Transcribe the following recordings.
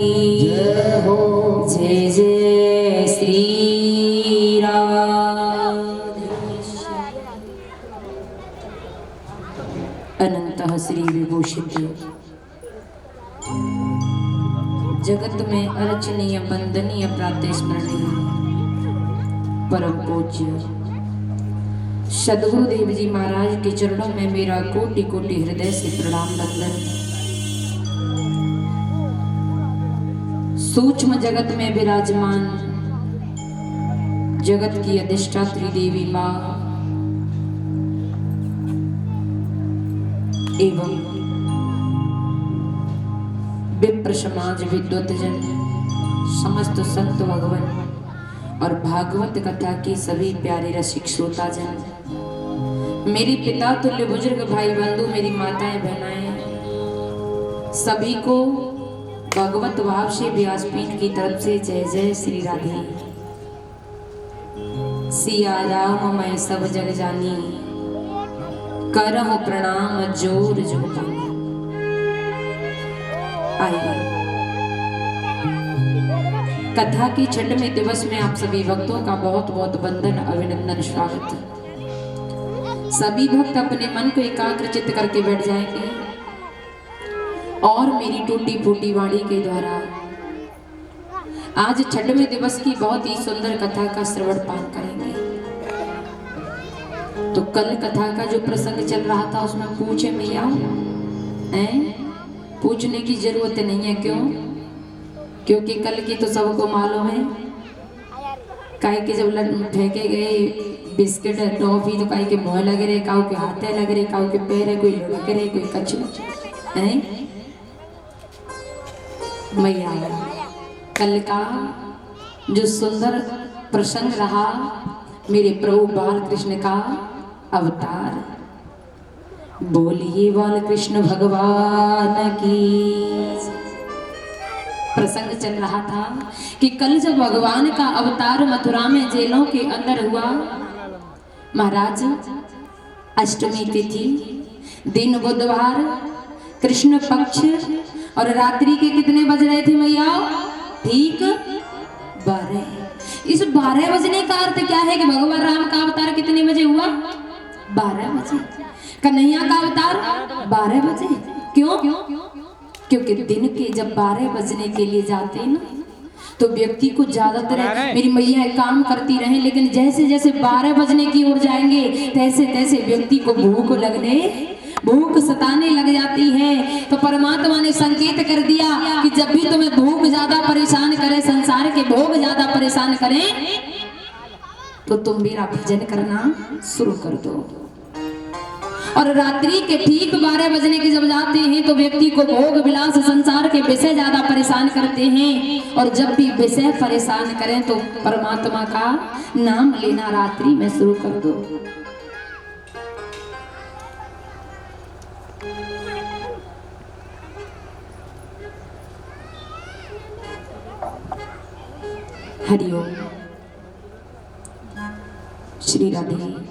जय हो। जय जय श्री राम। अनंतः श्री विभूषित जगत में अर्चनीय वंदनीय प्रातस्मरणीय परम पूज्य सद्गुरुदेव जी महाराज के चरणों में मेरा कोटि कोटि हृदय से प्रणाम बंदन। सूक्ष्म जगत में विराजमान जगत की अधिष्ठात्री देवी माँ एवं विप्र समाज विद्वत जन समस्त संत भगवान और भागवत कथा की सभी प्यारे रसिक श्रोता जन, मेरे पिता तुल्य बुजुर्ग भाई बंधु, मेरी माताएं बहनाएं, सभी को भगवत भाव से व्यासपीठ की तरफ से जय जय श्री राधे। सिया राम मैं सब जग जानी, करहु प्रणाम जोर जो पानी। आइए कथा की छठवें दिवस में आप सभी भक्तों का बहुत बहुत वंदन, अभिनंदन, स्वागत। सभी भक्त अपने मन को एकाग्रचित्त करके बैठ जाएंगे और मेरी टूटी फूटी वाणी के द्वारा आज छठवें दिवस की बहुत ही सुंदर कथा का श्रवण पान करेंगे। तो कल कथा का जो प्रसंग चल रहा था उसमें पूछे मैया पूछने की जरूरत नहीं है। क्यों? क्योंकि कल की तो सबको मालूम है। काहे के जब फेंके गए बिस्किट टॉफी तो काहे के मुँह लगे रहे, काऊ के हाथे लगे रहे, काऊ के पैर, कोई लुढ़के रहे, कोई कछु है। मैया कल का जो सुंदर प्रसंग रहा, मेरे प्रभु बाल कृष्ण का अवतार, बोलिए बाल कृष्ण भगवान की। प्रसंग चल रहा था कि कल जब भगवान का अवतार मथुरा में जेलों के अंदर हुआ, महाराज अष्टमी तिथि, दिन बुधवार, कृष्ण पक्ष और रात्रि के कितने बज रहे थे मैया? ठीक 12। इस 12 बजने का अर्थ क्या है कि भगवान राम का अवतार कितने बजे हुआ? 12 बजे। कन्हैया का अवतार 12 बजे। क्यों? क्योंकि दिन के जब 12 बजने के लिए जाते हैं ना, तो व्यक्ति को ज्यादातर मेरी मैया काम करती रहे, लेकिन जैसे जैसे 12 बजने की ओर जाएंगे तैसे तैसे व्यक्ति को भूख सताने लग जाती है। तो परमात्मा ने संकेत कर दिया कि जब भी तुम्हें भूख ज्यादा परेशान करे, संसार के भोग ज्यादा परेशान करें, तो तुम मेरा भजन करना शुरू कर दो। और रात्रि के ठीक 12 बजने के जब जाते हैं तो व्यक्ति को भोग विलास संसार के विषय ज्यादा परेशान करते हैं, और जब भी विषय परेशान करें तो परमात्मा का नाम लेना रात्रि में शुरू कर दो। हरिओम श्री राधे।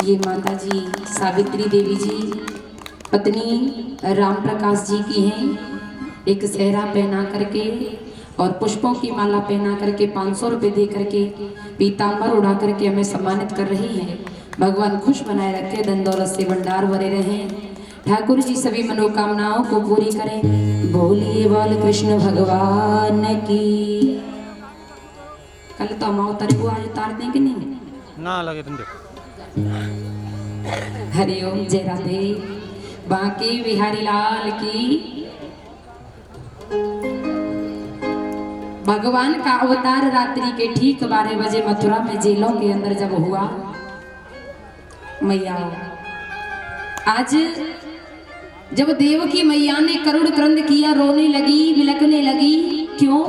ये माता जी सावित्री देवी जी पत्नी राम प्रकाश जी की हैं। एक सेहरा पहना करके और पुष्पों की माला पहना करके 500 रुपये दे करके पीताम्बर उड़ा करके हमें सम्मानित कर रही है। भगवान खुश बनाए रखे, धन दौलत से भंडार भरे रहें। ठाकुर जी सभी मनोकामनाओं को पूरी करें। बोलिए बाल कृष्ण भगवान की। कल तो हम अवतार को आज उतार देंगे नहीं ना लगे तुम। हरिओम जय राधे। बांके बिहारी लाल की। भगवान का अवतार रात्रि के ठीक 12 बजे मथुरा में जेलों के अंदर जब हुआ, मैया आज जब देव की मैया ने करुण क्रंद किया, रोने लगी, बिलकने लगी। क्यों?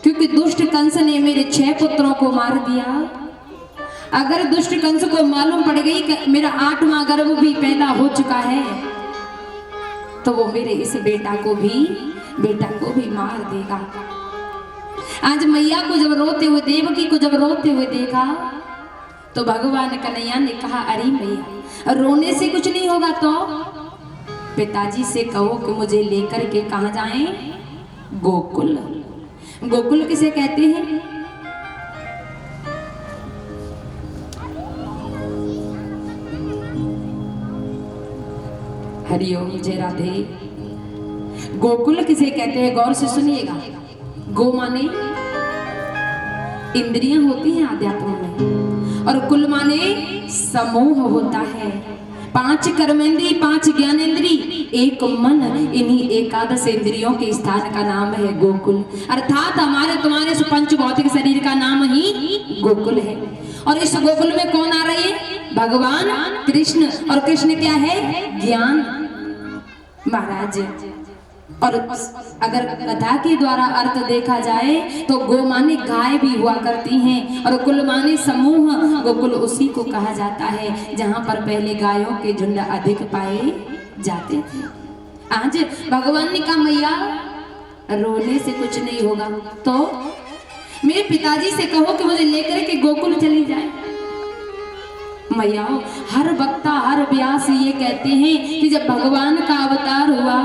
क्योंकि दुष्ट कंस ने मेरे 6 पुत्रों को मार दिया। अगर दुष्ट कंस को मालूम पड़ गई कि मेरा 8वां गर्भ भी पैदा हो चुका है, तो वो मेरे इस बेटा को भी मार देगा। आज मैया को जब रोते हुए, देवकी को जब रोते हुए देखा, तो भगवान कन्हैया ने कहा, अरे मैया रोने से कुछ नहीं होगा, तो पिताजी से कहो कि मुझे लेकर के कहां जाएं? गोकुल। गोकुल किसे कहते हैं? हरिओम, जय राधे। गोकुल किसे कहते हैं? गौर से सुनिएगा। गो माने इंद्रियां होती हैं आध्यात्म में, और कुल माने समूह होता है। 5 कर्मेंद्री, 5 ज्ञानेंद्री, 1 मन, इन्हीं एकादश इंद्रियों के स्थान का नाम है गोकुल। अर्थात हमारे तुम्हारे पंच भौतिक शरीर का नाम ही गोकुल है। और इस गोकुल में कौन आ रहे हैं? भगवान कृष्ण। और कृष्ण क्या है? ज्ञान महाराज। और अगर कथा के द्वारा अर्थ देखा जाए तो गो माने गाय भी हुआ करती हैं, और कुल माने समूह। गोकुल उसी को कहा जाता है जहां पर पहले गायों के झुंड अधिक पाए जाते थे। आज भगवान ने कहा, मैया रोने से कुछ नहीं होगा, तो मेरे पिताजी से कहो कि मुझे लेकर के गोकुल चली जाए। मैया हर वक्ता, हर व्यास ये कहते हैं कि जब भगवान का अवतार हुआ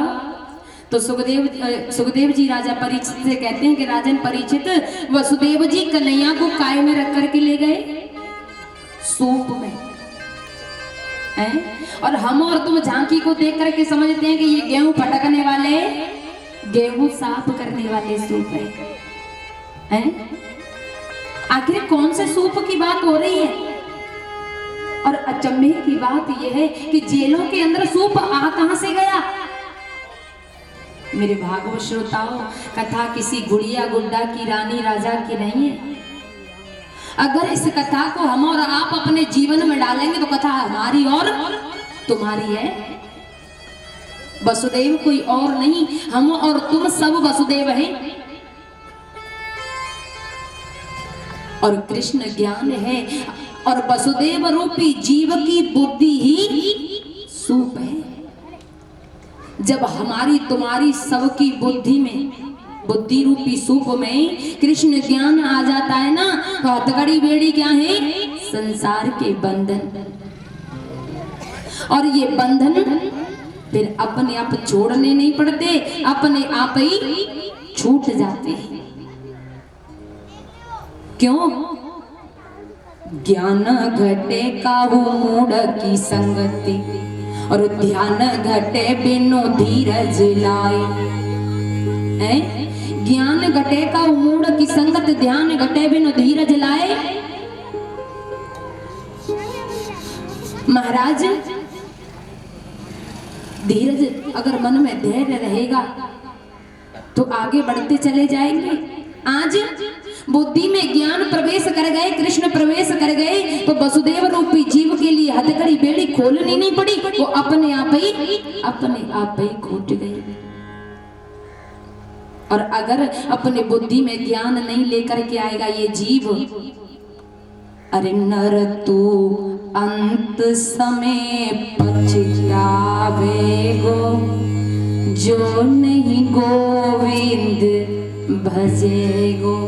तो सुखदेव जी राजा परीक्षित से कहते हैं कि राजन परीक्षित, वसुदेव जी कन्हैया को काय में रख करके ले गए? सूप में है। और हम और तुम झांकी को देख करके समझते हैं कि ये गेहूं फटकने वाले, गेहूं साफ करने वाले सूप है। आखिर कौन से सूप की बात हो रही है? और अचंभे की बात यह है कि जेलों के अंदर सूप आ कहां से गया? मेरे भागवत श्रोताओं, कथा किसी गुड़िया गुड्डा की, रानी राजा की नहीं है। अगर इस कथा को हम और आप अपने जीवन में डालेंगे तो कथा हमारी और तुम्हारी है। वसुदेव कोई और नहीं, हम और तुम सब वसुदेव हैं। और कृष्ण ज्ञान है, और वसुदेव रूपी जीव की बुद्धि ही सूप है। जब हमारी तुम्हारी सबकी बुद्धि में, बुद्धि रूपी सूप में कृष्ण ज्ञान आ जाता है ना, तो हथकड़ी बेड़ी क्या है? संसार के बंधन। और ये बंधन फिर अपने आप छोड़ने नहीं पड़ते, अपने आप ही छूट जाते हैं। क्यों? ज्ञान घटे काहू मूढ़ की संगति, और ध्यान घटे बिनु धीरज लाए। ज्ञान घटे का मूढ़ की संगत, ध्यान घटे बिनु धीरज लाए। महाराज धीरज अगर मन में धैर्य रहेगा तो आगे बढ़ते चले जाएंगे। आज बुद्धि में ज्ञान प्रवेश कर गए, कृष्ण प्रवेश कर गए, तो वसुदेव रूपी जीव के लिए हथकड़ी बेड़ी खोलनी नहीं पड़ी, वो अपने आप ही घुट गए। और अगर अपने बुद्धि में ज्ञान नहीं लेकर के आएगा ये जीव, अरे नर तू अंत समय पछतावे गो, जो नहीं गोविंद भजेगो।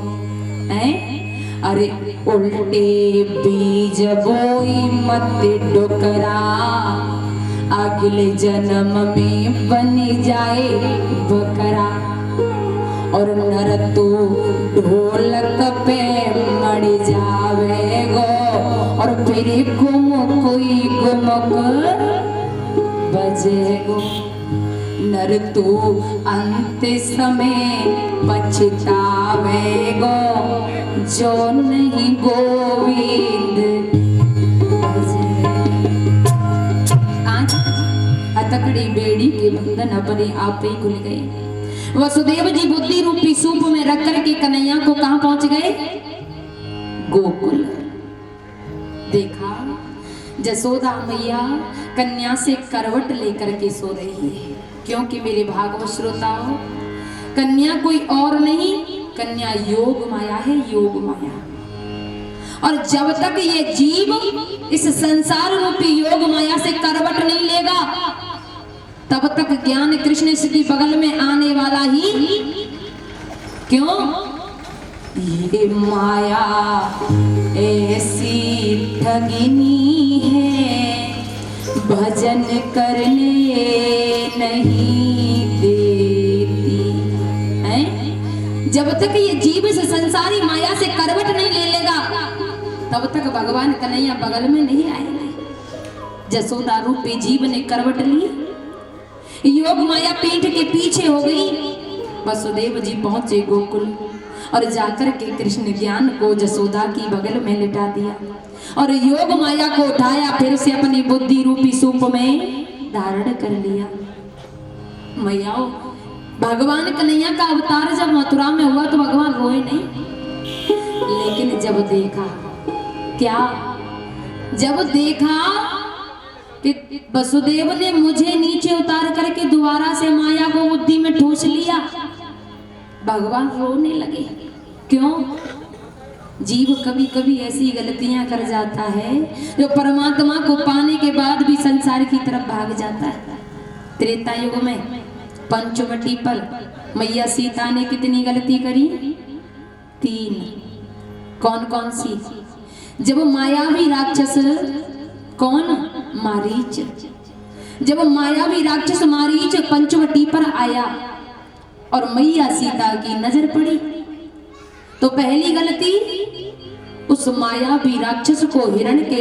अरे उल्टे बीज बोई मत डोकरा, अगले जन्म में बन जाए बकरा। और नर तू ढोलक पे मर जावेगो, और फिर कोई गुमक बजेगो। नर तू अंत समय पछतावेगो, जो नहीं गोविंद आज हथकड़ी बेड़ी के बंधन अपने आप ही खुल गए। वसुदेव जी बुद्धि रूपी सूप में रख करके कन्हैया को कहां पहुंच गए? गोकुल। देखा जसोदा मैया कन्या से करवट लेकर के सो रही है, क्योंकि मेरे भागवत श्रोताओं, कन्या कोई और नहीं कन्या योग माया है, योग माया। और जब तक ये जीव इस संसार रूपी योग माया से करवट नहीं लेगा, तब तक ज्ञान कृष्ण इसकी बगल में आने वाला ही क्यों? ये माया ऐसी ठगिनी है, भजन करने नहीं देती है। जब तक ये जीव इस संसारी माया से करवट नहीं ले लेगा, तब तक भगवान कन्हैया बगल में नहीं आएंगे। जसोदा रूपी जीव ने करवट ली, योग माया पीठ के पीछे हो गई। वसुदेव जी पहुंचे गोकुल और जाकर के कृष्ण ज्ञान को जसोदा की बगल में लिटा दिया और योग माया को उठाया, फिर से अपनी बुद्धि रूपी सूप में धारण कर लिया। मैया भगवान कन्हैया का अवतार जब मथुरा में हुआ तो भगवान रोए नहीं, लेकिन जब देखा क्या, जब देखा कि वसुदेव ने मुझे नीचे उतार करके दोबारा से माया को बुद्धि में ठूस लिया, भगवान रोने लगे। क्यों? जीव कभी कभी ऐसी गलतियां कर जाता है जो परमात्मा को पाने के बाद भी संसार की तरफ भाग जाता है। त्रेता युग में पंचवटी पर मैया सीता ने कितनी गलती करी? 3। कौन कौन सी? जब मायावी राक्षस, कौन? मारीच। जब मायावी राक्षस मारीच पंचवटी पर आया और मैया सीता की नजर पड़ी, तो पहली गलती उस मायावी राक्षस को हिरण के